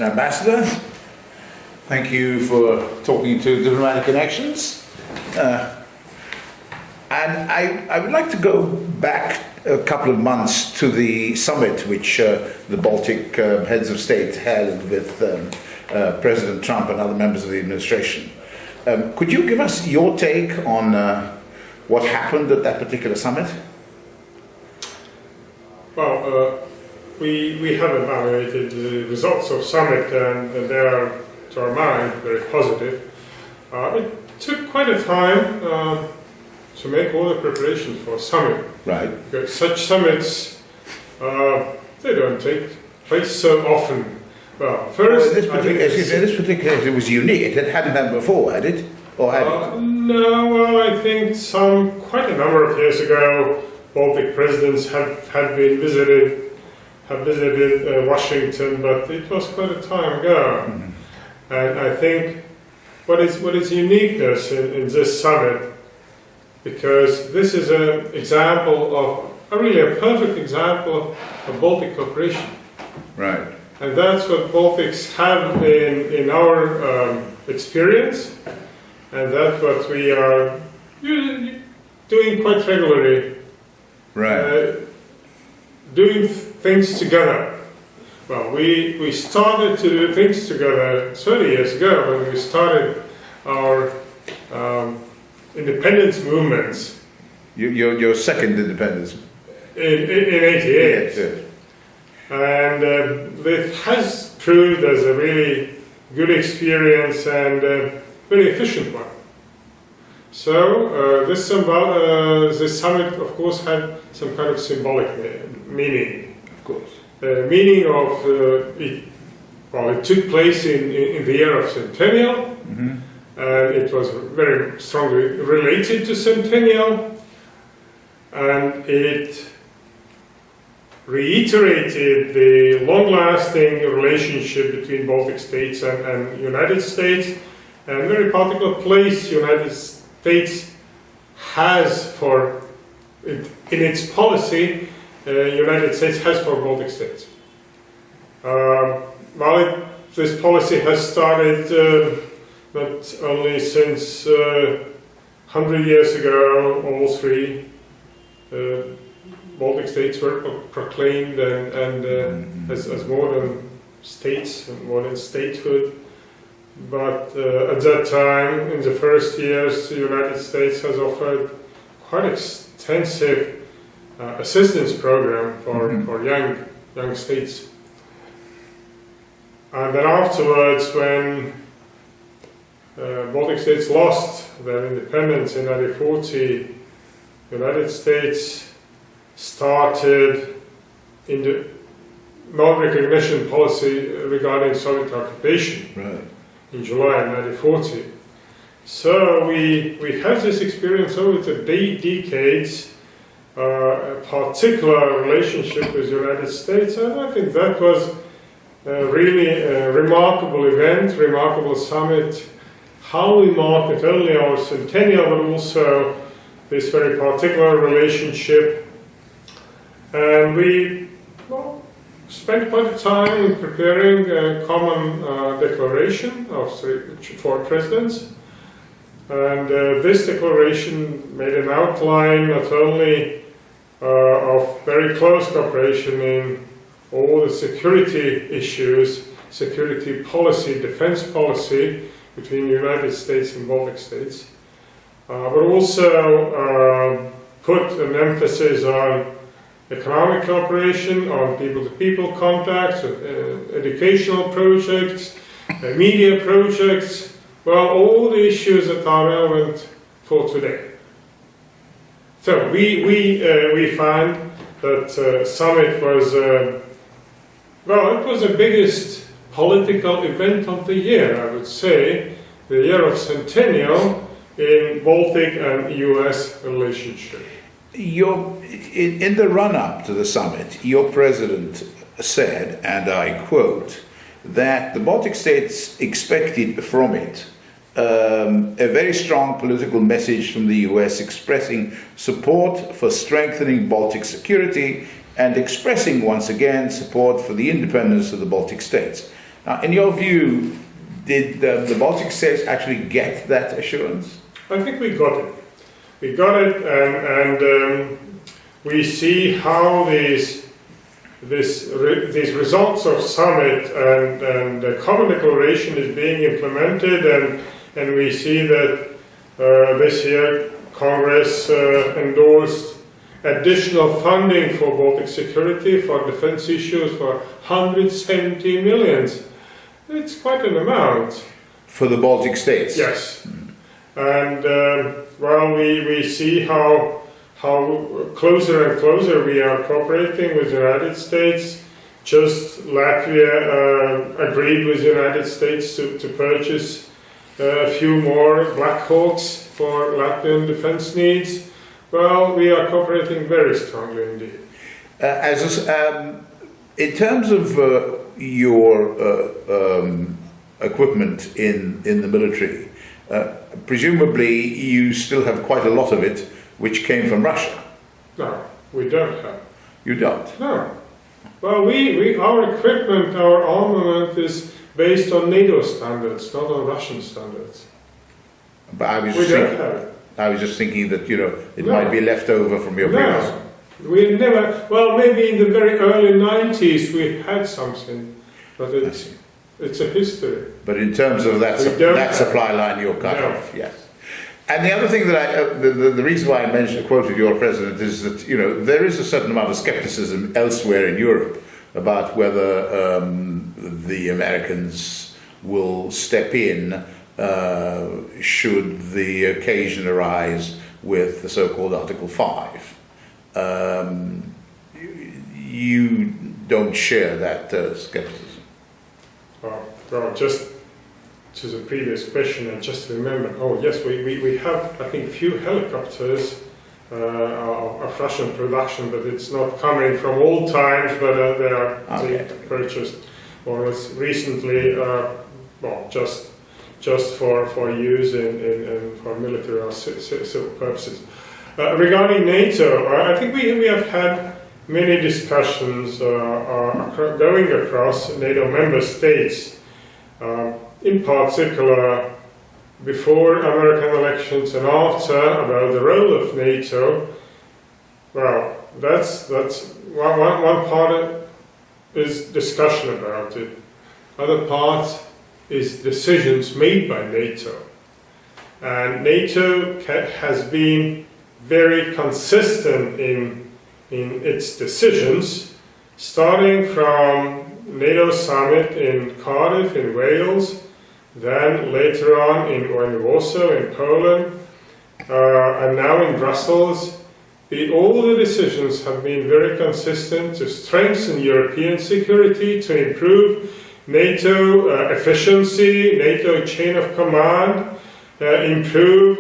Ambassador, thank you for talking to Diplomatic Connections. And I would like to go back a couple of months to the summit which the Baltic heads of state held with President Trump and other members of the administration. Could you give us your take on what happened at that particular summit? Well, we have evaluated the results of summit, and they are, to our mind, very positive. It took quite a time to make all the preparations for a summit. Right. Because such summits, they don't take place so often. Well, first, this particular case, it was unique. It hadn't happened before, had it? Or had it? No, well, I think quite a number of years ago, Baltic presidents have visited Washington, but it was quite a time ago. Mm-hmm. And I think what is uniqueness in this summit, because this is an example of, really a perfect example of Baltic cooperation. Right. And that's what Baltics have in our experience, and that's what we are doing quite regularly. Right. Doing things together. Well, we started to do things together 30 years ago when we started our independence movements. Your second independence? In 88. Yes. And it has proved as a really good experience and a very efficient one. So this summit, of course, had some kind of symbolic meaning. Of course. Meaning of it took place in the year of Centennial. Mm-hmm. It was very strongly related to Centennial, and it reiterated the long-lasting relationship between Baltic states and United States, and very particular place United States has in its policy. United States has for Baltic states. This policy has started not only since 100 years ago. All three Baltic states were proclaimed and as modern states and modern statehood. But at that time, in the first years, the United States has offered quite extensive assistance program for young states. And then afterwards, when Baltic states lost their independence in 1940, the United States started in the non-recognition policy regarding Soviet occupation. Right. In July 1940. So we have this experience over the decades, a particular relationship with the United States, and I think that was really a remarkable event, remarkable summit. How we mark not only our centennial, but also this very particular relationship. And we spent quite a time in preparing a common declaration of four presidents. And this declaration made an outline not only of very close cooperation in all the security issues, security policy, defense policy between the United States and Baltic states, but also put an emphasis on economic cooperation, on people-to-people contacts, educational projects, media projects, well, all the issues that are relevant for today. So we find that summit was, it was the biggest political event of the year, I would say, the year of centennial in Baltic and US relationship. In the run-up to the summit, your president said, and I quote, that the Baltic states expected from it a very strong political message from the US expressing support for strengthening Baltic security and expressing once again support for the independence of the Baltic states. In your view, did the Baltic states actually get that assurance? I think we got it. We got it, and we see how these results of summit and the common declaration is being implemented, and we see that this year Congress endorsed additional funding for Baltic security, for defense issues, for 170 millions. It's quite an amount. For the Baltic states? Yes. And well, we see how closer and closer we are cooperating with the United States. Just Latvia agreed with the United States to purchase a few more Black Hawks for Latvian defense needs. Well, we are cooperating very strongly indeed. In terms of your equipment in the military, presumably you still have quite a lot of it which came from Russia. No, we don't have. You don't? No. Well, our equipment, our armament is based on NATO standards, not on Russian standards. But I was We just don't thinking, have it. I was just thinking that, it No. might be left over from your previous. No, we never. Well, maybe in the very early 90s we had something, but it's a history. But in terms of that, We don't that have- supply line, you're cut No. off, yes. And the other thing that the reason why I quoted your president is that, there is a certain amount of skepticism elsewhere in Europe about whether the Americans will step in should the occasion arise with the so-called Article 5. You don't share that skepticism. Well, just to the previous question, and just remember, oh yes, we have, I think, few helicopters of Russian production, but it's not coming from old times, but they are Okay. purchased more or less recently, well, just for use in for military or civil purposes. Regarding NATO, I think we have had many discussions going across NATO member states. In particular, before American elections and after, about the role of NATO. Well, that's one part is discussion about it. Other part is decisions made by NATO. And NATO has been very consistent in its decisions, starting from NATO summit in Cardiff in Wales, then later on in Warsaw in Poland, and now in Brussels. All the decisions have been very consistent to strengthen European security, to improve NATO efficiency, NATO chain of command, improve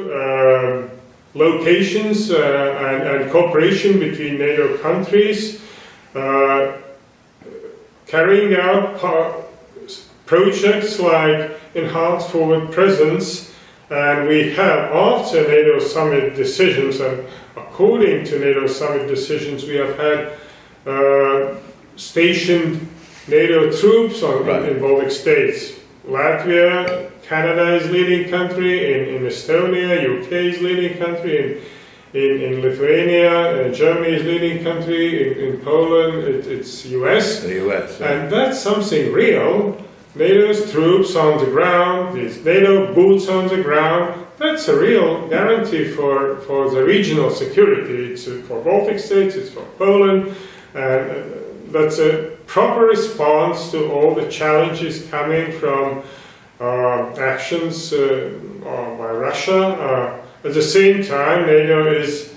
locations and cooperation between NATO countries, carrying out projects like enhanced forward presence, and we have, after NATO summit decisions, and according to NATO summit decisions, we have had stationed NATO troops in Baltic states. Latvia, Canada is leading country, in Estonia, UK is leading country, in Lithuania, Germany is leading country, in Poland it's US. The US. Yeah. And that's something real. NATO's troops on the ground, these NATO boots on the ground, that's a real guarantee for the regional security. It's for Baltic states, it's for Poland, and that's a proper response to all the challenges coming from actions by Russia. At the same time, NATO is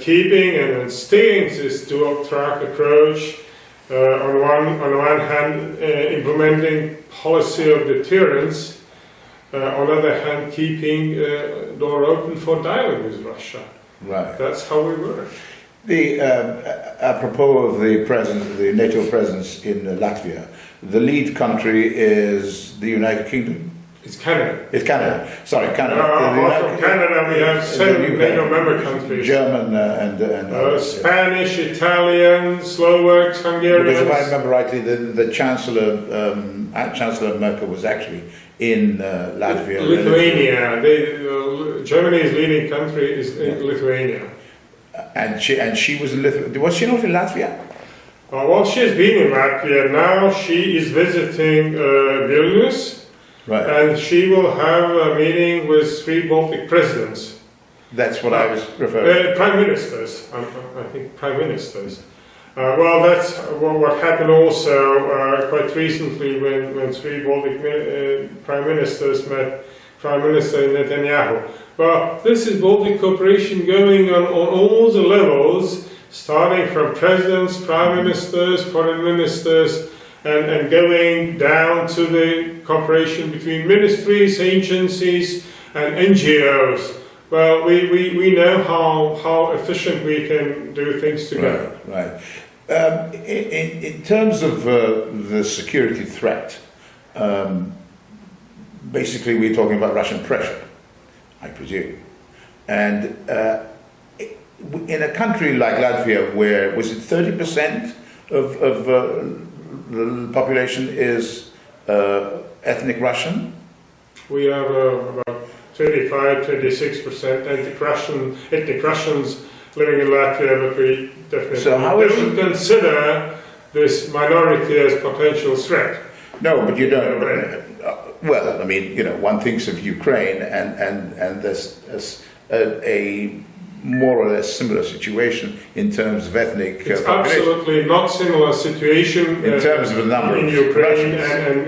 keeping and staying this dual-track approach. On one hand, implementing policy of deterrence. On the other hand, keeping door open for dialogue with Russia. Right. That's how we work. Apropos of the NATO presence in Latvia, the lead country is the United Kingdom. It's Canada. It's Canada. Sorry, Canada. Apart from Canada, we have 7 NATO member countries. German and Spanish, Italian, Slovaks, Hungarians. Because if I remember rightly, the Chancellor Merkel was actually in Latvia. Lithuania. Germany's leading country is Lithuania. And she was in Lithuania. Was she not in Latvia? Well, she's been in Latvia. Now she is visiting Vilnius. Right. And she will have a meeting with 3 Baltic presidents. That's what I was referring to. Prime ministers, I think prime ministers. Well, that's what happened also quite recently when 3 Baltic prime ministers met Prime Minister Netanyahu. Well, this is Baltic cooperation going on all the levels, starting from presidents, prime ministers, foreign ministers, and going down to the cooperation between ministries, agencies, and NGOs. Well, we know how efficient we can do things together. Right. In terms of the security threat, basically we're talking about Russian pressure, I presume. And in a country like Latvia, where was it 30% of the population is ethnic Russian? We have about 25-26% ethnic Russians living in Latvia, but we definitely don't consider this minority as potential threat. No, but you don't. Well, I mean, one thinks of Ukraine, and there's a more or less similar situation in terms of ethnic It's population. absolutely not similar situation in terms of the number in of Ukraine Russians. and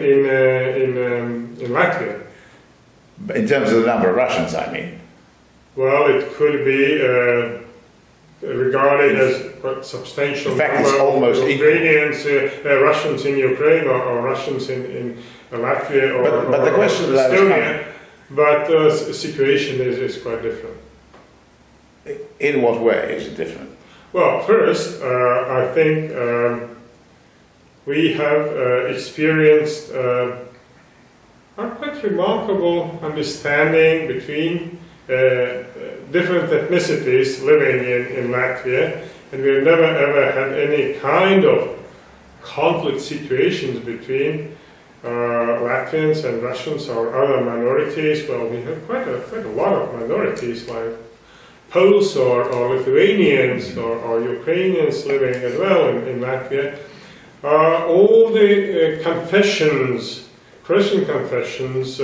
in Latvia. In terms of the number of Russians, I mean. Well, it could be regarded as quite substantial In fact, number it's almost of Ukrainians, Russians in Ukraine or Russians in Latvia or But the question that I was Estonia. But the situation is quite different. In what way is it different? Well, first, I think we have experienced a quite remarkable understanding between different ethnicities living in Latvia, and we've never ever had any kind of conflict situations between Latvians and Russians or other minorities. Well, we have quite a lot of minorities, like Poles or Lithuanians or Ukrainians living as well in Latvia. All the confessions, Christian confessions,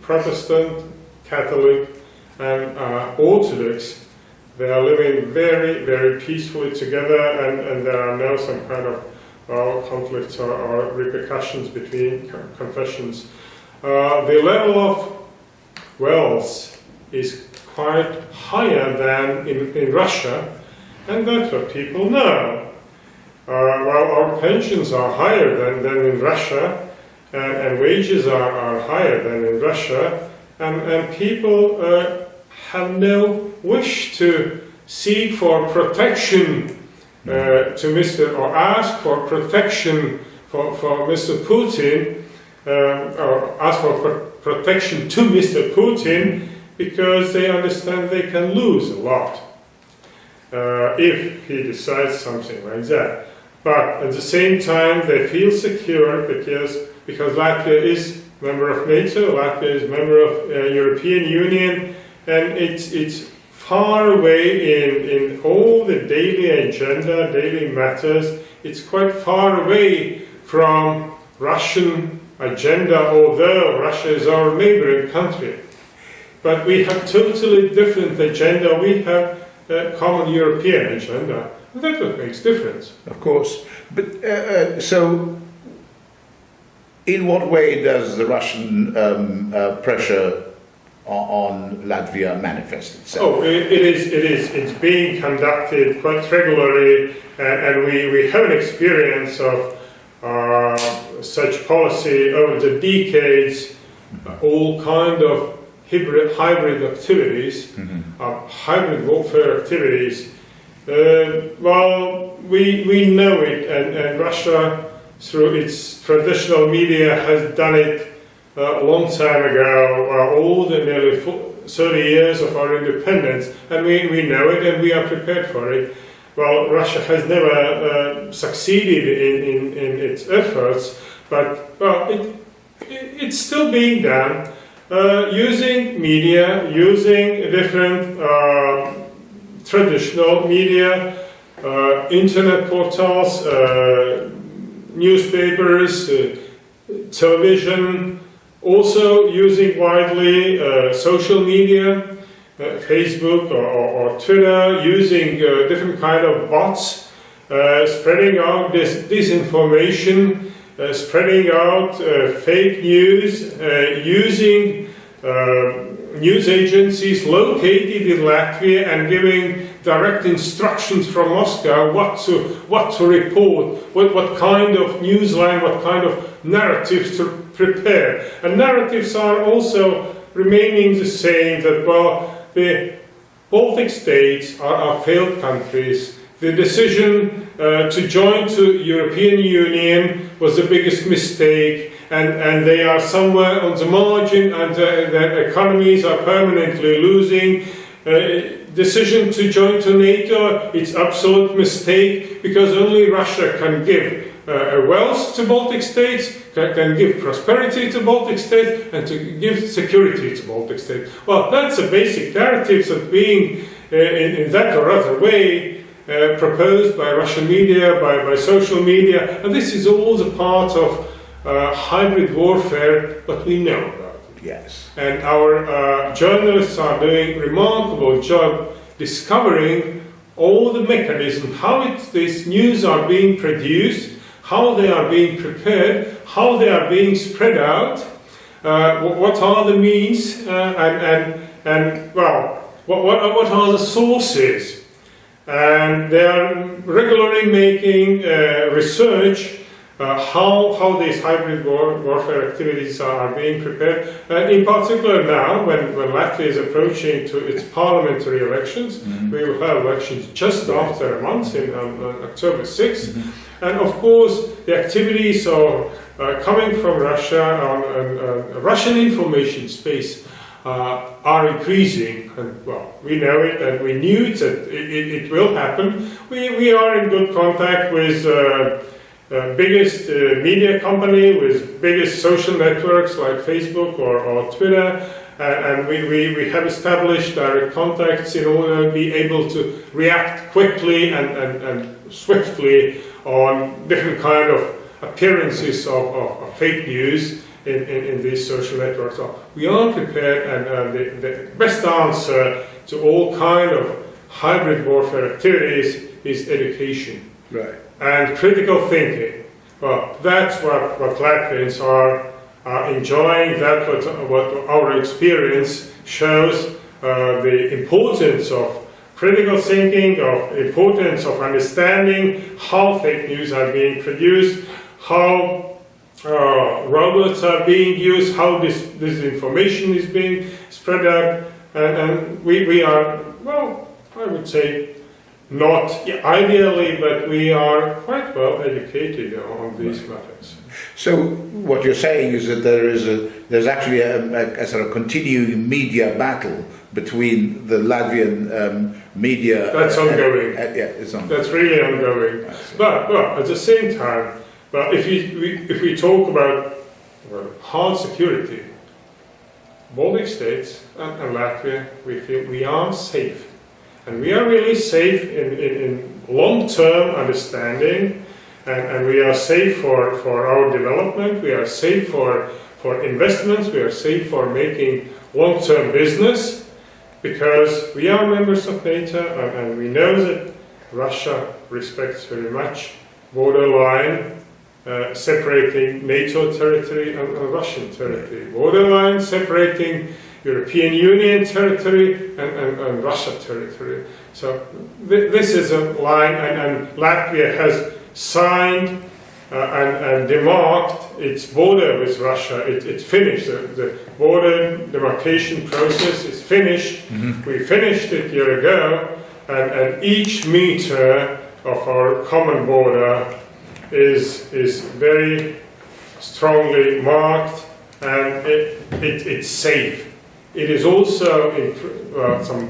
Protestant, Catholic, and Orthodox, they are living very, very peacefully together, and there are no some kind of conflicts or repercussions between confessions. The level of wealth is quite higher than in Russia, and that's what people know. Well, our pensions are higher than in Russia, and wages are higher than in Russia, and people have no wish to seek for protection to Mr. or ask for protection for Mr. Putin, or ask for protection to Mr. Putin, because they understand they can lose a lot if he decides something like that. But at the same time, they feel secure because Latvia is member of NATO, Latvia is member of European Union, and it's far away in all the daily agenda, daily matters. It's quite far away from Russian agenda, although Russia is our neighboring country. But we have totally different agenda. We have a common European agenda. And that's what makes difference. Of course. But so, in what way does the Russian pressure on Latvia manifest itself? Oh, it's being conducted quite regularly, and we have an experience of such policy over the decades, all kind of hybrid activities, hybrid warfare activities. Well, we know it, and Russia, through its traditional media, has done it a long time ago, all the nearly 30 years of our independence, and we know it and we are prepared for it. Well, Russia has never succeeded in its efforts, but well, it's still being done using media, using different traditional media, internet portals, newspapers, television, also using widely social media, Facebook or Twitter, using different kind of bots, spreading out this disinformation, spreading out fake news, using news agencies located in Latvia and giving direct instructions from Moscow what to report, what kind of news line, what kind of narratives to prepare. And narratives are also remaining the same, that well, the Baltic states are failed countries. The decision to join the European Union was the biggest mistake, and they are somewhere on the margin, and their economies are permanently losing. Decision to join to NATO, it's absolute mistake, because only Russia can give wealth to Baltic states, can give prosperity to Baltic states, and to give security to Baltic states. Well, that's a basic narrative that being in that or other way proposed by Russian media, by social media, and this is all the part of hybrid warfare, but we know about. Yes. And our journalists are doing a remarkable job discovering all the mechanisms, how these news are being produced, how they are being prepared, how they are being spread out, what are the means, and well, what are the sources. And they are regularly making research how these hybrid warfare activities are being prepared. In particular now, when Latvia is approaching to its parliamentary elections, we will have elections just after a month, on October 6th. And of course, the activities are coming from Russia, Russian information space, are increasing, and well, we know it, and we knew it, that it will happen. We are in good contact with biggest media company, with biggest social networks like Facebook or Twitter, and we have established direct contacts in order to be able to react quickly and swiftly on different kind of appearances of fake news in these social networks. So we are prepared, and the best answer to all kind of hybrid warfare activities is education. Right. And critical thinking. Well, that's what Latvians are enjoying. That's what our experience shows, the importance of critical thinking, of importance of understanding how fake news are being produced, how robots are being used, how this information is being spread out, and we are, well, I would say, not ideally, but we are quite well educated on these matters. So what you're saying is that there's actually a sort of continuing media battle between the Latvian media. That's ongoing. Yeah, it's ongoing. That's really ongoing. But well, at the same time, well, if we talk about hard security, Baltic states and Latvia, we feel we are safe. And we are really safe in long-term understanding, and we are safe for our development, we are safe for investments, we are safe for making long-term business, because we are members of NATO, and we know that Russia respects very much borderline separating NATO territory and Russian territory, borderline separating European Union territory and Russia territory. So this is a line, and Latvia has signed and demarked its border with Russia. It's finished. The border demarcation process is finished. We finished it a year ago, and each meter of our common border is very strongly marked and it's safe. It is also some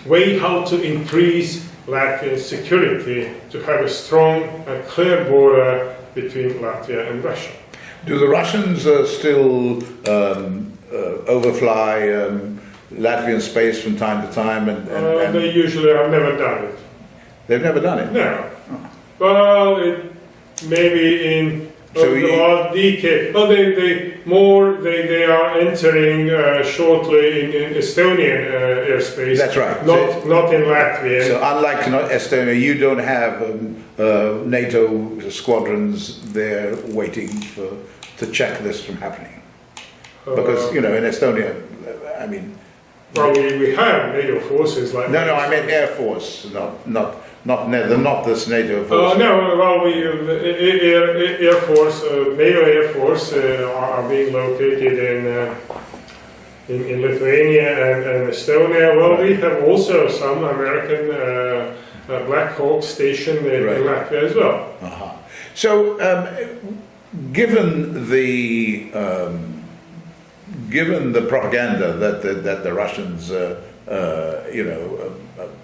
way how to increase Latvia's security, to have a strong and clear border between Latvia and Russia. Do the Russians still overfly Latvian space from time to time? And they usually have never done it. They've never done it? No. Well, maybe in the last decade. Well, they are entering shortly in Estonian airspace. That's right. Not in Latvia. So unlike Estonia, you don't have NATO squadrons there waiting to check this from happening. Because, in Estonia, I mean... Well, we have NATO forces like... No, I meant Air Force, not this NATO force. No, well, Air Force, NATO Air Force are being located in Lithuania and Estonia. Well, we have also some American Black Hawk stationed in Latvia as well. Uh-huh. So, given the propaganda that the Russians,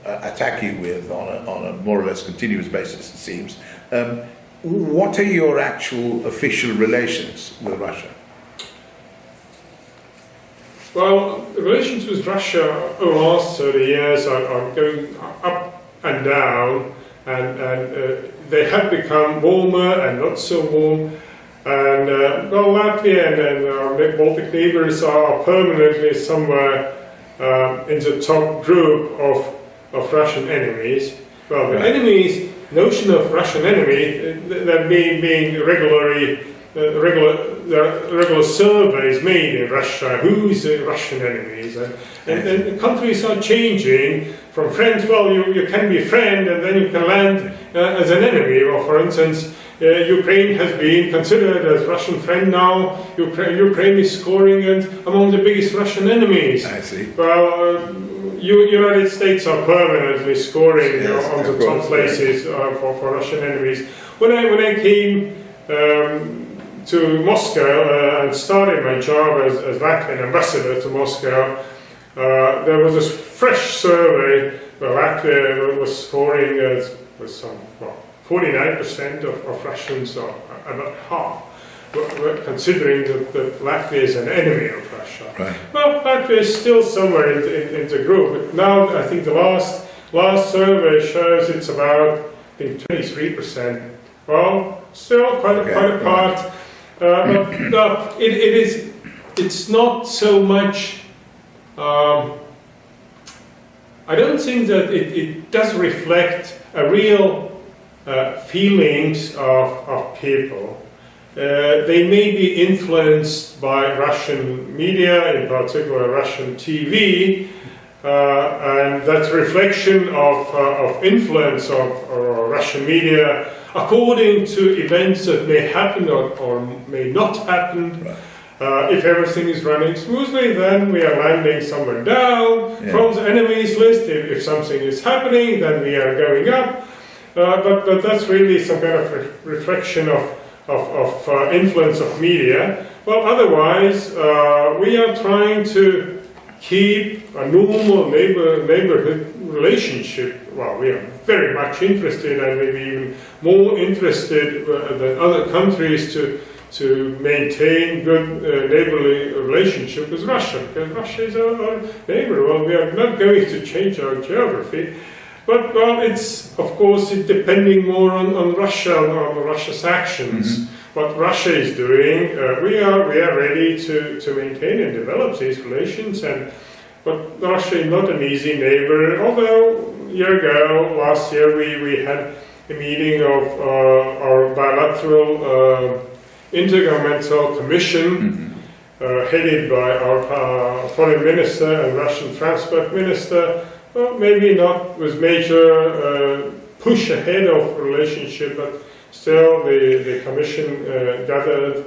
attack you with on a more or less continuous basis, it seems, what are your actual official relations with Russia? Well, relations with Russia over the last 30 years are going up and down, and they have become warmer and not so warm. And Latvia and our Baltic neighbors are permanently somewhere in the top group of Russian enemies. Well, the enemies, notion of Russian enemy, that being regular surveys made in Russia, who is the Russian enemies, and countries are changing from friends. Well, you can be a friend, and then you can land as an enemy. Well, for instance, Ukraine has been considered as Russian friend now. Ukraine is scoring among the biggest Russian enemies. I see. Well, United States are permanently scoring on the top places for Russian enemies. When I came to Moscow and started my job as Latvian ambassador to Moscow, there was a fresh survey where Latvia was scoring with some 49% of Russians, or about half, were considering that Latvia is an enemy of Russia. Right. Well, Latvia is still somewhere in the group, but now I think the last survey shows it's about 23%. Well, still quite a part, but it's not so much. I don't think that it does reflect a real feelings of people. They may be influenced by Russian media, in particular Russian TV, and that reflection of influence of Russian media according to events that may happen or may not happen. Right. If everything is running smoothly, then we are landing somewhere down from the enemies list. If something is happening, then we are going up. But that's really some kind of reflection of influence of media. Well, otherwise, we are trying to keep a normal neighborhood relationship. Well, we are very much interested, and maybe even more interested than other countries to maintain good neighborly relationship with Russia, because Russia is our neighbor. Well, we are not going to change our geography. But well, it's of course depending more on Russia, on Russia's actions. Mm-hmm. What Russia is doing, we are ready to maintain and develop these relations. But Russia is not an easy neighbor. Although last year, we had a meeting of our bilateral intergovernmental commission, headed by our foreign minister and Russian transport minister. Well, maybe not with major push ahead of relationship, but still the commission gathered,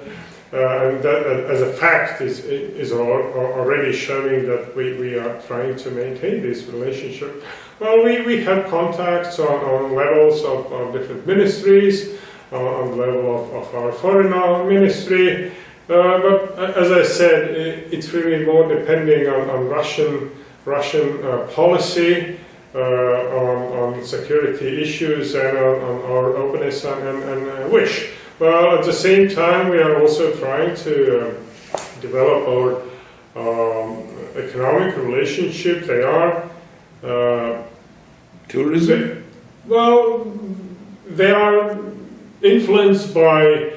and that as a fact is already showing that we are trying to maintain this relationship. Well, we have contacts on levels of different ministries, on the level of our foreign ministry, But as I said, it's really more depending on Russian policy, on security issues, and on our openness and wish. Well, at the same time, we are also trying to develop our economic relationship. They are tourism. They are influenced by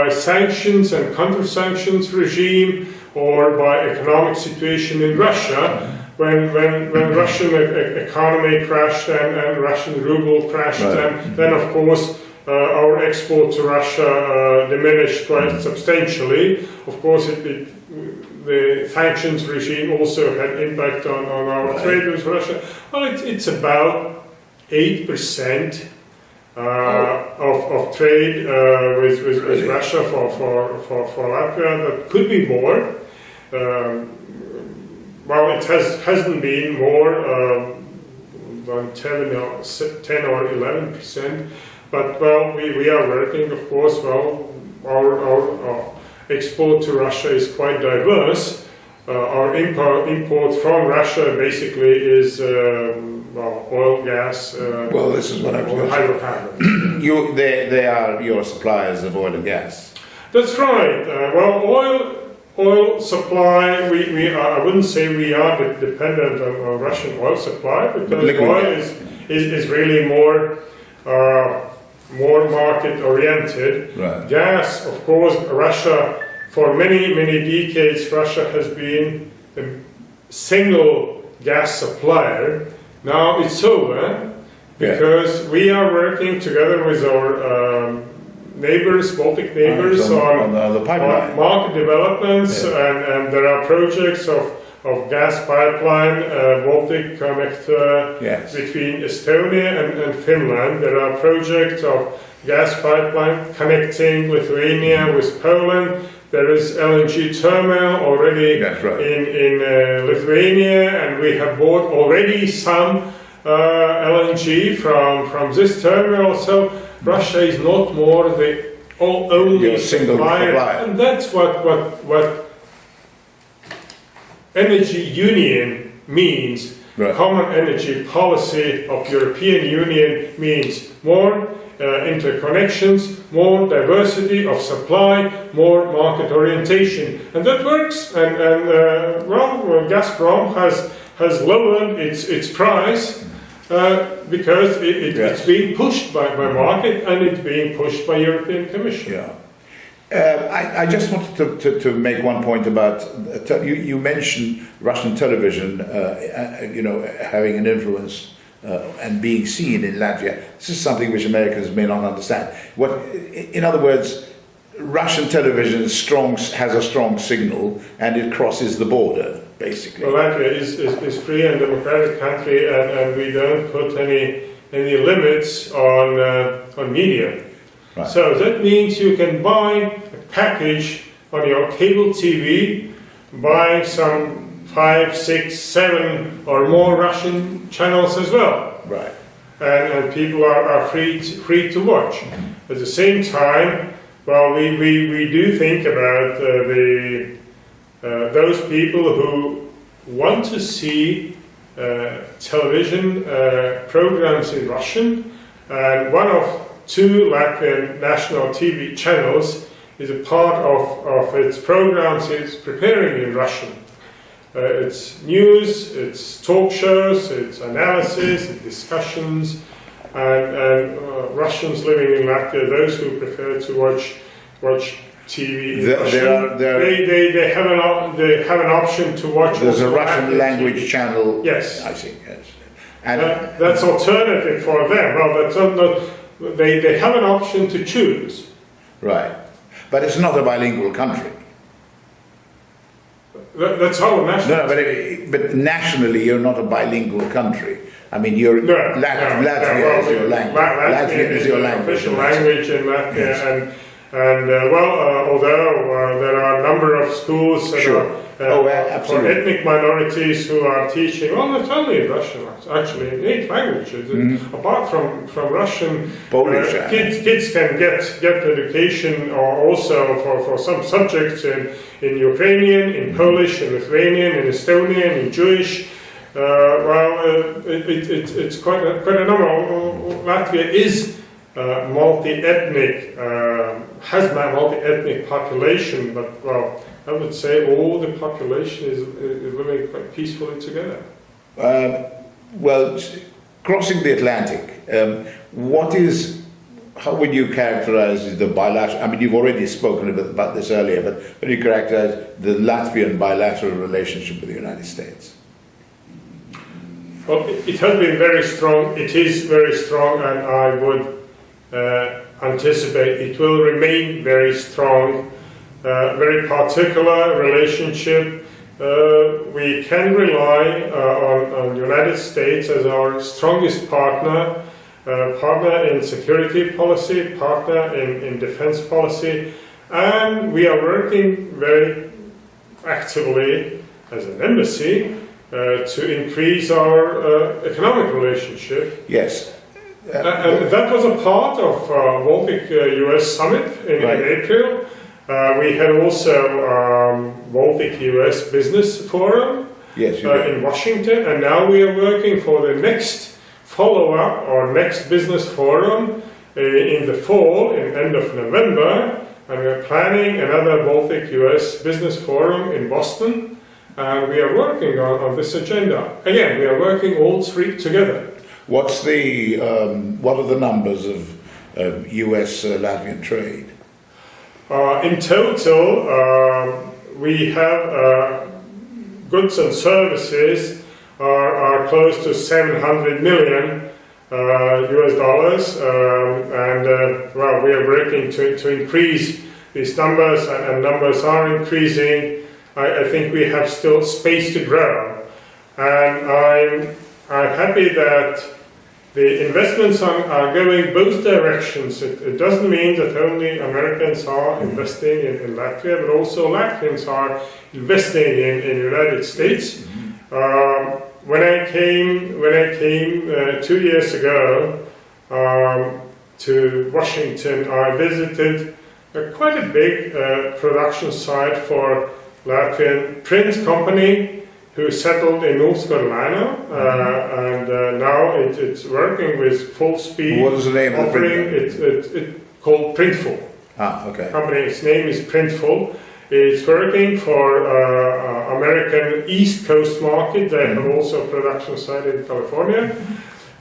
sanctions and counter-sanctions regime, or by economic situation in Russia. When Russian economy crashed and Russian ruble crashed, then of course our export to Russia diminished quite substantially. Of course, the sanctions regime also had impact on our trade with Russia. Well, it's about 8% of trade with Russia for Latvia. That could be more. Well, it hasn't been more than 10 or 11%. But well, we are working, of course. Well, our export to Russia is quite diverse. Our import from Russia basically is oil, gas. Well, this is what I was. Hydrocarbons. They are your suppliers of oil and gas. That's right. Oil supply. I wouldn't say we are dependent on Russian oil supply, because oil is really more market oriented. Right. Gas, of course, Russia, for many decades, Russia has been the single gas supplier. Now it's over, because we are working together with our neighbors, Baltic neighbors, on market developments, and there are projects of gas pipeline, Baltic connector between Estonia and Finland. There are projects of gas pipeline connecting Lithuania with Poland. There is LNG terminal already in Lithuania, and we have bought already some LNG from this terminal. So Russia is not more the only supplier, and that's what energy union means. Common energy policy of European Union means more interconnections, more diversity of supply, more market orientation, and that works. And Gazprom has lowered its price because it's being pushed by market, and it's being pushed by European Commission. I just wanted to make one point about you mentioned Russian television, having an influence and being seen in Latvia. This is something which Americans may not understand. In other words, Russian television has a strong signal, and it crosses the border, basically. Well, Latvia is free and democratic country, and we don't put any limits on media. Right. So that means you can buy a package on your cable TV, buy some 5, 6, 7 or more Russian channels as well. Right. And people are free to watch. At the same time, well, we do think about those people who want to see television programs in Russian, and one of 2 Latvian national TV channels is a part of its programs is preparing in Russian. It's news, it's talk shows, it's analysis, it's discussions, and Russians living in Latvia, those who prefer to watch TV in Russian, they have an option to watch. There's a Russian language channel. Yes, I see. Yes, and that's alternative for them. Well, that's not. They have an option to choose. Right, but it's not a bilingual country. That's our national. No, but nationally, you're not a bilingual country. I mean, Latvia is your language. Latvian is your language. Official language in Latvia, and although there are a number of schools that Oh, for absolutely. ethnic minorities who are teaching, well, not only in Russian, actually in 8 languages. Apart from Russian, Polish, kids can get education also for some subjects in Ukrainian, in Polish, in Lithuanian, in Estonian, in Jewish. It's quite a number. Latvia is multi-ethnic, has a multi-ethnic population, but I would say all the population is living quite peacefully together. Well, crossing the Atlantic, how would you characterize the bilateral, I mean, you've already spoken a bit about this earlier, but how do you characterize the Latvian bilateral relationship with the United States? Well, it has been very strong, it is very strong, and I would anticipate it will remain very strong. Very particular relationship. We can rely on the United States as our strongest partner, partner in security policy, partner in defense policy, and we are working very actively as an embassy to increase our economic relationship. Yes. And that was a part of Baltic-US summit in April. We had also Baltic-US Business Forum in Washington, and now we are working for the next follow-up or next business forum in the fall, in end of November, and we are planning another Baltic-US Business Forum in Boston, and we are working on this agenda. Again, we are working all 3 together. What are the numbers of US-Latvian trade? In total, we have goods and services are close to 700 million US dollars, and we are working to increase these numbers, and numbers are increasing. I think we have still space to grow, and I'm happy that the investments are going both directions. It doesn't mean that only Americans are investing in Latvia, but also Latvians are investing in the United States. When I came 2 years ago to Washington, I visited quite a big production site for Latvian print company who settled in North Carolina, and now it's working with full speed. What is the name of the print? It's called Printful. Okay. Company's name is Printful. It's working for American East Coast market. They have also a production site in California,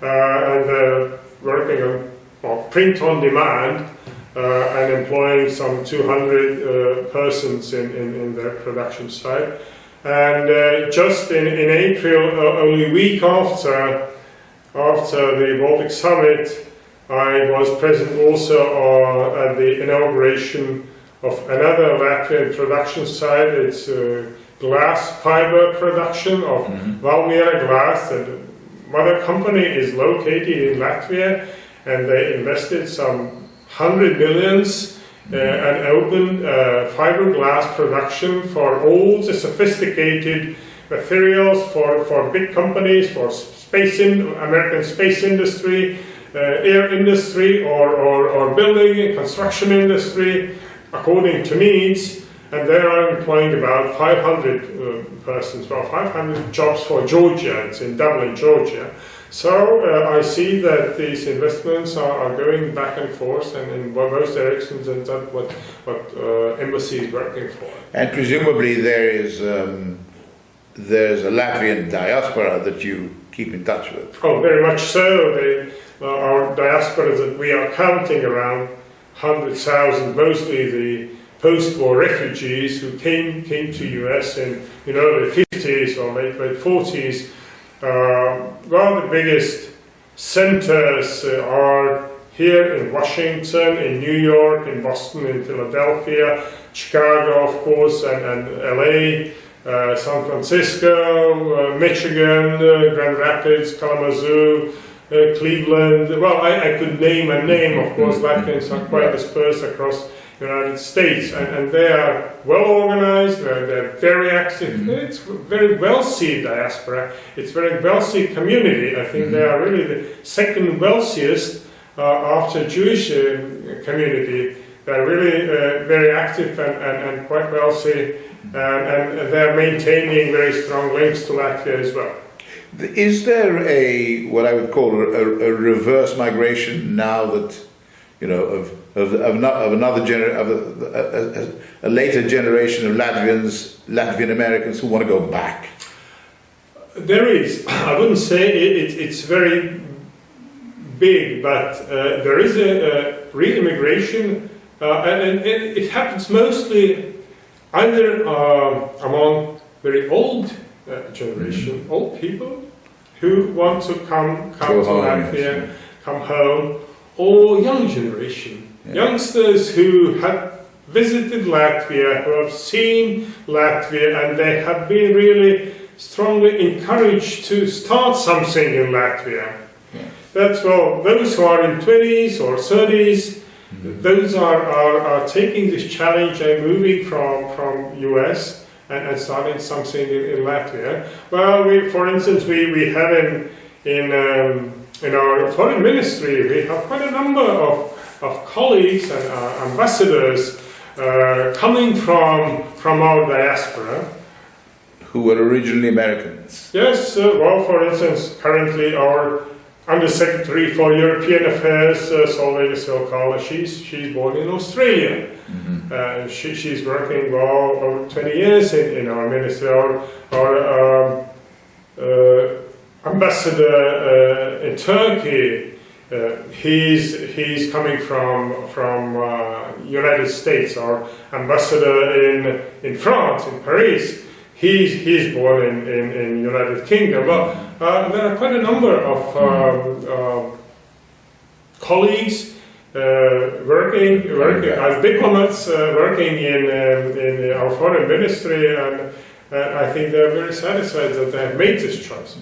and working on print on demand, and employing some 200 persons in their production site. And just in April, only a week after the Baltic Summit, I was present also at the inauguration of another Latvian production site. It's glass fiber production of Valmiera Glass. The mother company is located in Latvia, and they invested some 100 millions and opened fiberglass production for all the sophisticated materials for big companies, for American space industry, air industry, or building and construction industry, according to needs. And they are employing about 500 persons, 500 jobs for Georgia. It's in Dublin, Georgia. So I see that these investments are going back and forth and in both directions, and that's what embassy is working for. And presumably there's a Latvian diaspora that you keep in touch with. Oh, very much so. Our diaspora that we are counting around 100,000, mostly the post-war refugees who came to US in the 50s or late 40s. The biggest centers are here in Washington, in New York, in Boston, in Philadelphia, Chicago, of course, and LA, San Francisco, Michigan, Grand Rapids, Kalamazoo, Cleveland. Well, I could name and name, of course. Latvians are quite dispersed across United States, and they are well organized, they're very active. It's very wealthy diaspora, it's very wealthy community. I think they are really the second wealthiest after Jewish community. They're really very active and quite wealthy, and they're maintaining very strong links to Latvia as well. Is there what I would call a reverse migration now that, a later generation of Latvian Americans who want to go back? There is. I wouldn't say it's very big, but there is a re-immigration, and it happens mostly either among very old generation, old people who want to come to Latvia, come home, or young generation, youngsters who have visited Latvia, who have seen Latvia, and they have been really strongly encouraged to start something in Latvia. That's well, those who are in 20s or 30s, those are taking this challenge and moving from US and starting something in Latvia. Well, for instance, we have in our foreign ministry, we have quite a number of colleagues and ambassadors coming from our diaspora. Who were originally Americans? Yes, well, for instance, currently our Undersecretary for European Affairs, Solveig Silkala, she's born in Australia. She's working over 20 years in our ministry. Our ambassador in Turkey, he's coming from United States. Our ambassador in France, in Paris, he's born in United Kingdom. But there are quite a number of colleagues working as diplomats, working in our foreign ministry, and I think they're very satisfied that they have made this choice.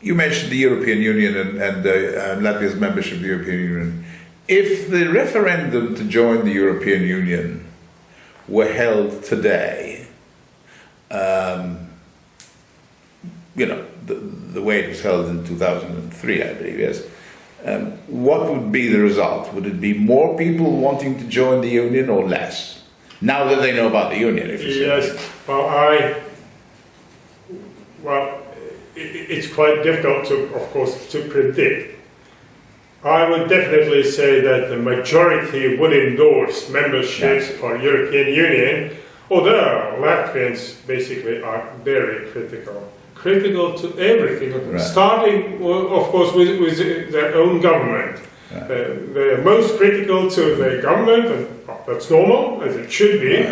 You mentioned the European Union and Latvia's membership of the European Union. If the referendum to join the European Union were held today, the way it was held in 2003, I believe, yes, what would be the result? Would it be more people wanting to join the Union or less? Now that they know about the Union, if you say. Yes, it's quite difficult to predict. I would definitely say that the majority would endorse membership for European Union, although Latvians basically are very critical to everything, starting of course with their own government. They're most critical to the government, and that's normal, as it should be.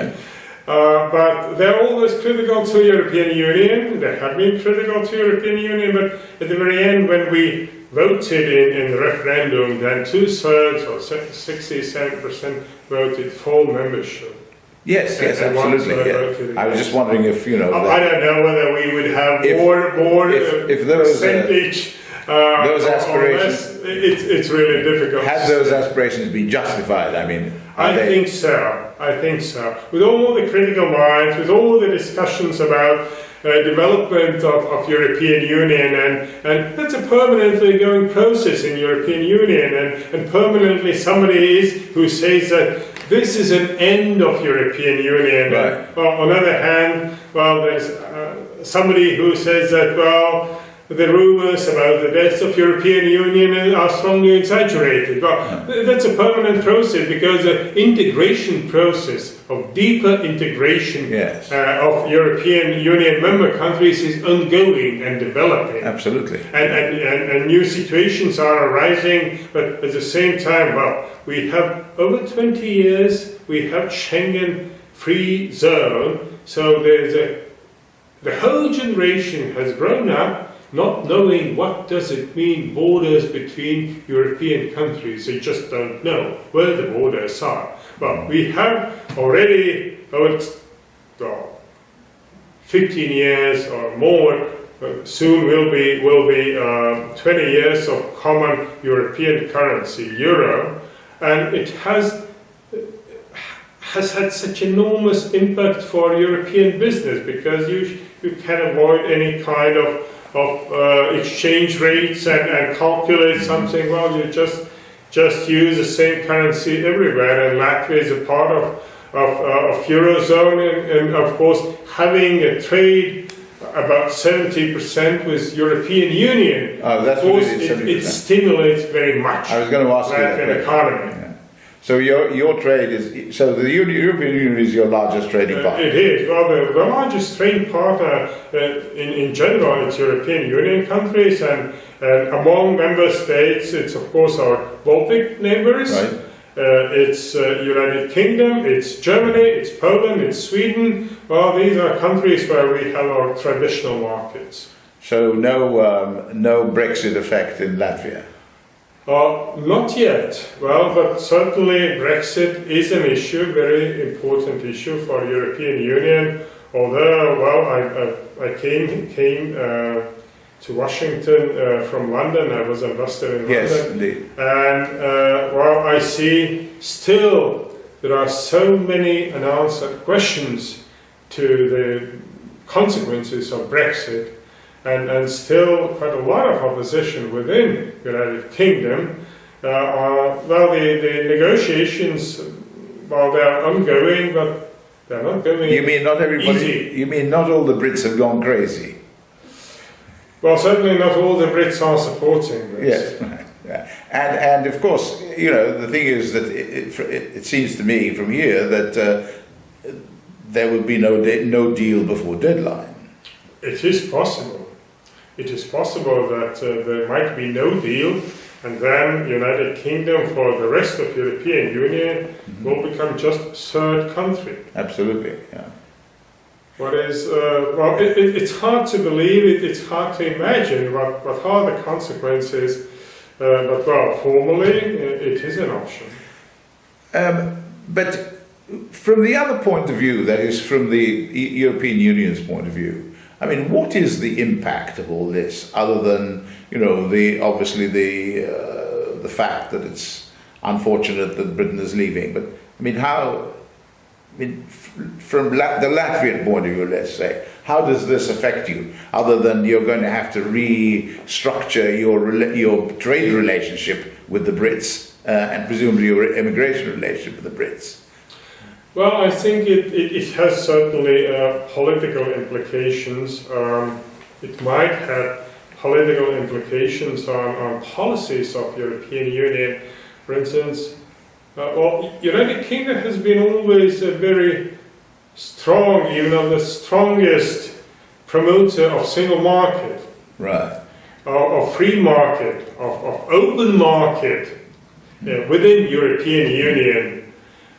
But they're always critical to European Union. They have been critical to European Union, but at the very end, when we voted in the referendum, then 2/3 or 67% voted for membership. Yes, absolutely. I was just wondering if I don't know whether we would have more if those percentage. Those aspirations, it's really difficult. Had those aspirations been justified? I mean, I think so. With all the critical minds, with all the discussions about development of European Union, and that's a permanently going process in European Union, and permanently somebody who says that this is an end of European Union. Right. On the other hand, there's somebody who says that, the rumors about the death of European Union are strongly exaggerated. But that's a permanent process, because the integration process of deeper integration of European Union member countries is ongoing and developing. Absolutely. And new situations are arising, but at the same time, we have over 20 years, we have Schengen free zone, so the whole generation has grown up not knowing what does it mean borders between European countries. They just don't know where the borders are. But we have already over 15 years or more, soon will be 20 years of common European currency, euro, and it has had such enormous impact for European business, because you can avoid any kind of exchange rates and calculate something. Well, you just use the same currency everywhere, and Latvia is a part of Eurozone, and of course having a trade about 70% with European Union. Oh, that's of course, what it is, it stimulates very much. I was going to ask you that Latvian economy. Yeah. So your trade is, so the European Union is your largest trading partner? It is. Well, the largest trading partner in general, it's European Union countries, and among member states, it's of course our Baltic neighbors. Right. It's United Kingdom, it's Germany, it's Poland, it's Sweden. Well, these are countries where we have our traditional markets. So no Brexit effect in Latvia? Not yet. Well, but certainly Brexit is an issue, very important issue for European Union. Although, well, I came to Washington from London. I was ambassador in Yes, London. indeed. And well, I see still there are so many unanswered questions to the consequences of Brexit, and still quite a lot of opposition within the United Kingdom. Well, the negotiations, well, they are ongoing, but they're not going You mean not everybody? easy. You mean not all the Brits have gone crazy? Well, certainly not all the Brits are supporting this. Yes, yeah. And of course, you know, the thing is that it seems to me from here that there would be no deal before deadline. It is possible. It is possible that there might be no deal, and then United Kingdom for the rest of European Union will become just third country. Absolutely, yeah. What is, well, it's hard to believe, it's hard to imagine what are the consequences, but well, formally it is an option. But from the other point of view, that is from the European Union's point of view, I mean, what is the impact of all this, other than, you know, obviously the fact that it's unfortunate that Britain is leaving? But I mean, from the Latvian point of view, let's say, how does this affect you, other than you're going to have to restructure your trade relationship with the Brits and presumably your immigration relationship with the Brits? Well, I think it has certainly political implications. It might have political implications on policies of European Union. For instance, well, United Kingdom has been always a very strong, even on the strongest promoter of single market, Right. of free market, of open market within European Union.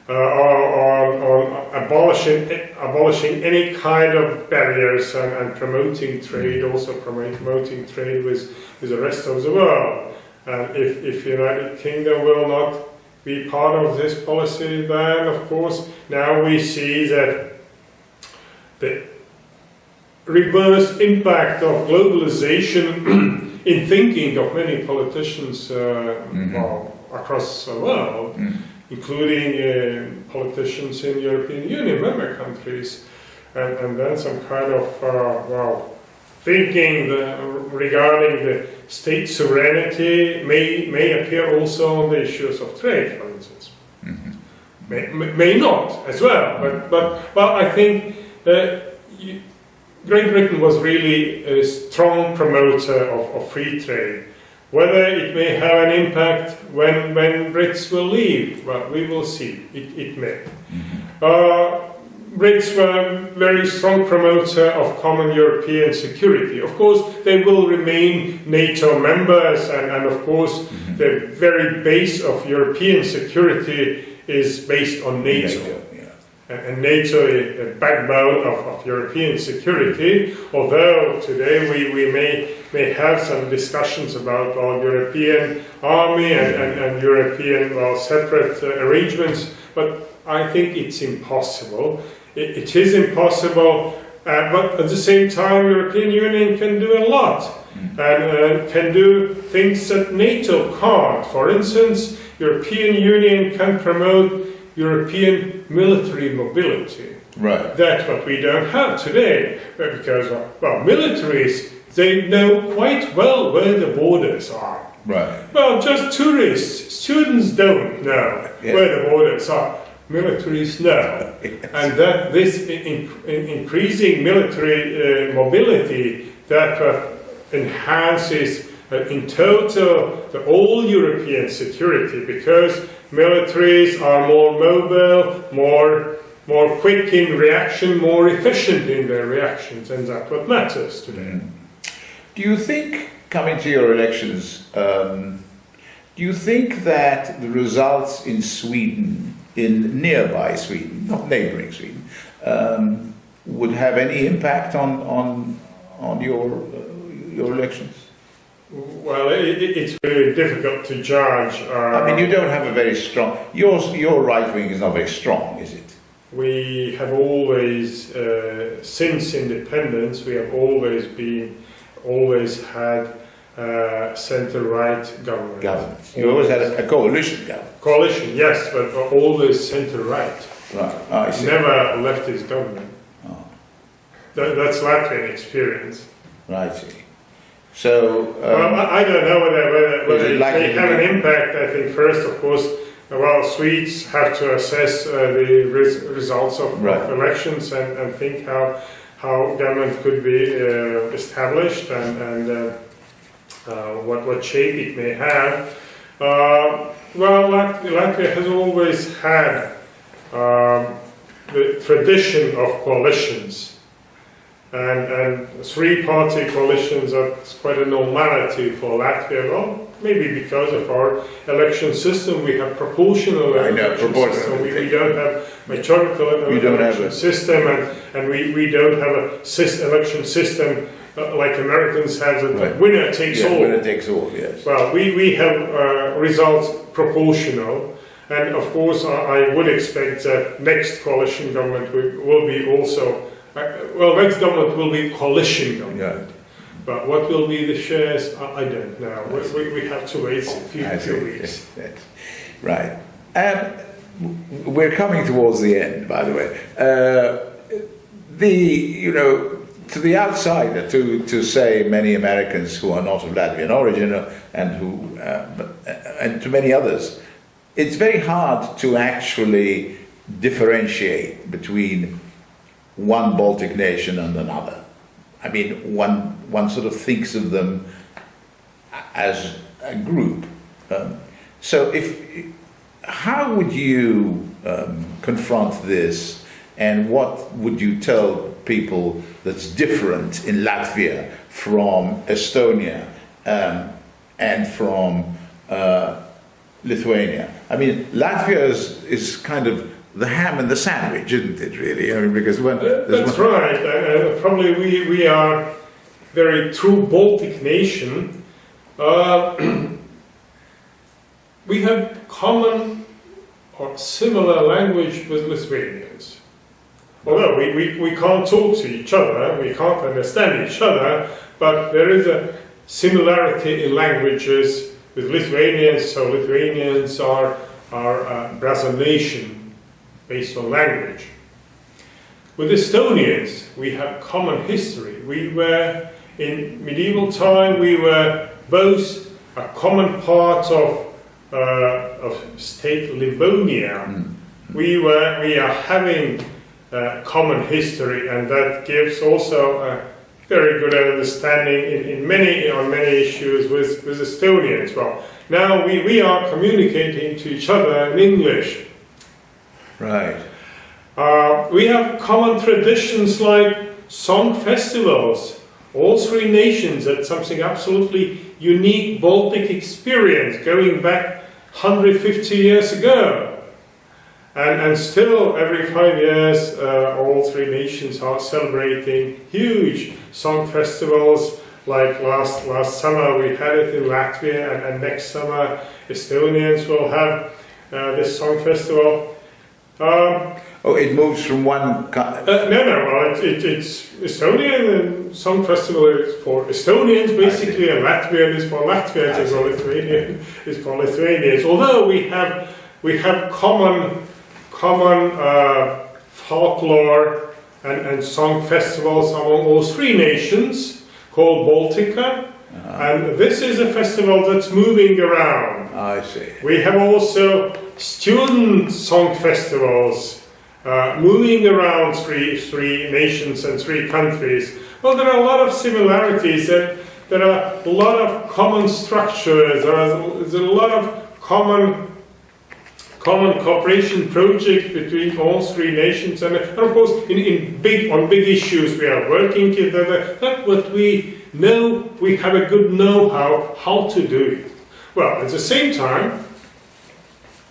On abolishing any kind of barriers and promoting trade, also promoting trade with the rest of the world. And if United Kingdom will not be part of this policy, then of course now we see that the reverse impact of globalization in thinking of many politicians well, across the world. Including politicians in European Union member countries, and then some kind of well, thinking regarding the state sovereignty may appear also on the issues of trade, for instance. May not as well, but I think Great Britain was really a strong promoter of free trade. Whether it may have an impact when Brits will leave, well, we will see. It may. Brits were a very strong promoter of common European security. Of course, they will remain NATO members, and of course, the very base of European security is based on NATO. And NATO is the backbone of European security, although today we may have some discussions about our European army and European separate arrangements, but I think it's impossible. It is impossible, but at the same time European Union can do a lot. and can do things that NATO can't. For instance, European Union can promote European military mobility. Right. That's what we don't have today, because, well, militaries, they know quite well where the borders are. Right. Well, just tourists, students don't know where the borders are. Militaries know. Yes. And that this increasing military mobility that enhances in total the all European security, because militaries are more mobile, more quick in reaction, more efficient in their reactions, and that's what matters today. Do you think, coming to your elections, do you think that the results in Sweden, in nearby Sweden, not neighbouring Sweden, would have any impact on your elections? Well, it's really difficult to judge. I mean, you don't have a very strong. Your right wing is not very strong, is it? We have always, since independence, we have always had centre-right government. You always had a coalition government. Coalition, yes, but always centre-right. Right. I see. Never leftist government. Oh. That's Latvian experience. Right. See. So. Well, I don't know whether they have an impact. I think first, of course, well, Swedes have to assess the results of elections and think how government could be established and what shape it may have. Well, Latvia has always had the tradition of coalitions, and three-party coalitions are quite a normality for Latvia. Well, maybe because of our election system, we have proportional election system. We don't have majority election system, and we don't have a election system like Americans have, that winner takes all. Winner takes all, yes. Well, we have results proportional, and of course I would expect that next coalition government will be also, next government will be coalition government. Yeah. But what will be the shares, I don't know. We have to wait a few weeks. Yes. Right. We're coming towards the end, by the way. To the outsider, to say many Americans who are not of Latvian origin and to many others, it's very hard to actually differentiate between one Baltic nation and another. I mean, one sort of thinks of them as a group. So how would you confront this, and what would you tell people that's different in Latvia from Estonia and from Lithuania? I mean, Latvia is kind of the ham and the sandwich, isn't it, really? I mean, because that's right. Probably we are very true Baltic nation. We have common or similar language with Lithuanians. Although we can't talk to each other, we can't understand each other, but there is a similarity in languages with Lithuanians. So Lithuanians are a Brazil nation based on language. With Estonians, we have common history. We were, in medieval time, we were both a common part of state Livonia. We are having common history, and that gives also a very good understanding on many issues with Estonians. Well, now we are communicating to each other in English. Right. We have common traditions like song festivals. All three nations had something absolutely unique Baltic experience going back 150 years ago. And still, every 5 years, all three nations are celebrating huge song festivals. Like last summer, we had it in Latvia, and next summer, Estonians will have this song festival. Oh, it moves from one. Well, it's Estonian song festival is for Estonians basically, and Latvian is for Latvians, and Lithuanian is for Lithuanians. Although we have common folklore and song festivals among all three nations called Baltica. And this is a festival that's moving around. I see. We have also student song festivals moving around three nations and three countries. Well, there are a lot of similarities. There are a lot of common structures. There's a lot of common cooperation projects between all three nations. And of course, on big issues, we are working together. That's what we know. We have a good know-how how to do it. Well, at the same time,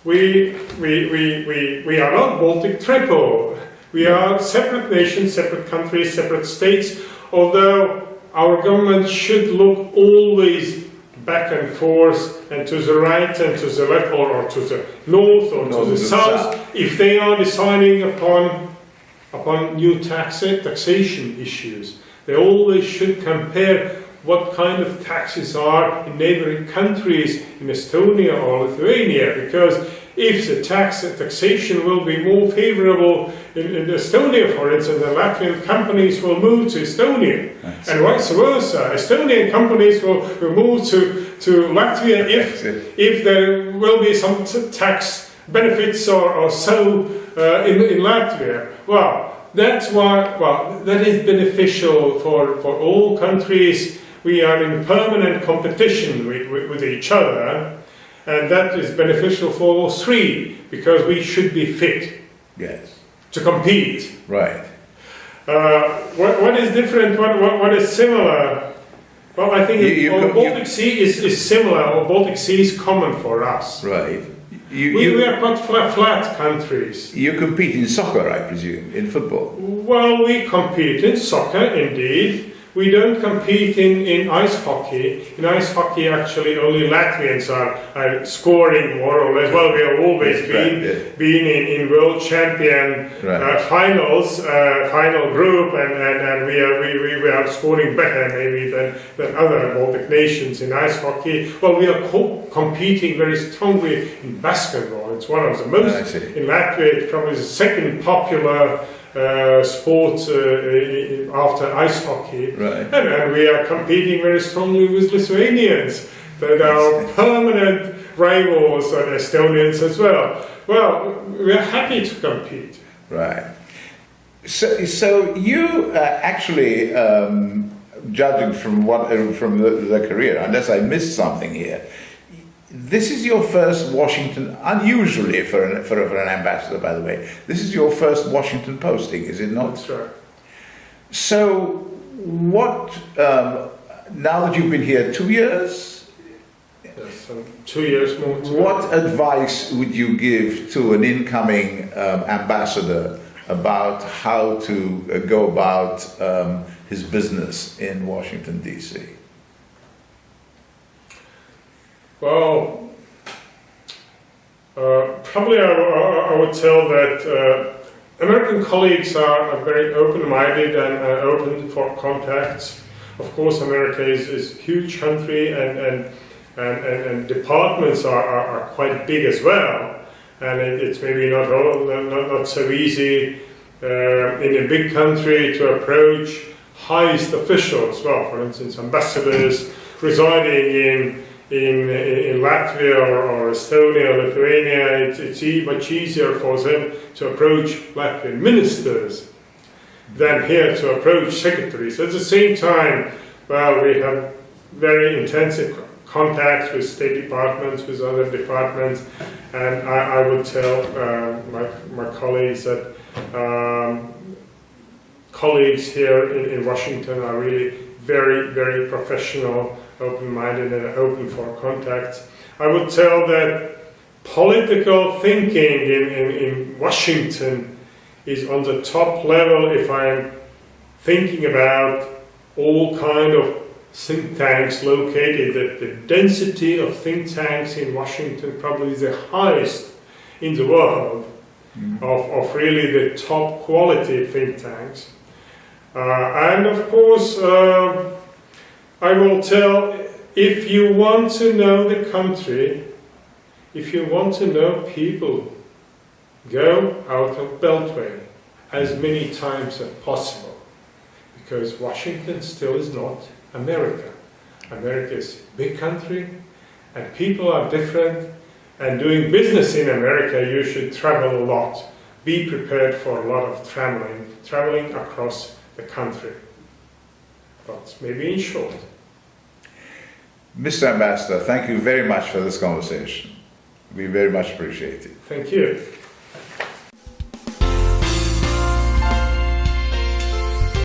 we are not Baltic Triple. We are separate nations, separate countries, separate states, although our government should look always back and forth and to the right and to the left, or to the north or to the south, if they are deciding upon new taxation issues. They always should compare what kind of taxes are in neighboring countries, in Estonia or Lithuania, because if the taxation will be more favorable in Estonia, for instance, the Latvian companies will move to Estonia, and vice versa. Estonian companies will move to Latvia if there will be some tax benefits or so in Latvia. Well, that's why. Well, that is beneficial for all countries. We are in permanent competition with each other, and that is beneficial for all three, because we should be fit to compete. Right. What is different, what is similar? Well, I think Baltic Sea is similar, or Baltic Sea is common for us. Right. We are quite flat countries. You compete in soccer, I presume, in football? Well, we compete in soccer, indeed. We don't compete in ice hockey. In ice hockey, actually, only Latvians are scoring more or less. Well, we have always been in world champion finals, final group, and we are scoring better maybe than other Baltic nations in ice hockey. Well, we are competing very strongly in basketball. It's one of the most in Latvia. It's probably the second popular sport after ice hockey, and we are competing very strongly with Lithuanians that are permanent rivals, and Estonians as well. Well, we are happy to compete. Right. So you actually, judging from the career, unless I missed something here, this is your first Washington, unusually for an ambassador, by the way. This is your first Washington posting, is it not? That's right. So, what, now that you've been here 2 years? Yes, 2 years more. What advice would you give to an incoming ambassador about how to go about his business in Washington, D.C.? Well, probably I would tell that American colleagues are very open-minded and open for contacts. Of course, America is a huge country, and departments are quite big as well. And it's maybe not so easy in a big country to approach highest officials. Well, for instance, ambassadors residing in Latvia or Estonia or Lithuania, it's much easier for them to approach Latvian ministers than here to approach secretaries. At the same time, well, we have very intensive contacts with State Departments, with other departments, and I would tell my colleagues that colleagues here in Washington are really very, very professional, open-minded and open for contacts. I would tell that political thinking in Washington is on the top level. If I'm thinking about all kind of think tanks located, that the density of think tanks in Washington probably is the highest in the world. of really the top quality think tanks. And of course, I will tell, if you want to know the country, if you want to know people, go out of Beltway as many times as possible. Because Washington still is not America. America is a big country, and people are different. And doing business in America, you should travel a lot. Be prepared for a lot of traveling across the country. But maybe in short. Mr. Ambassador, thank you very much for this conversation. We very much appreciate it. Thank you.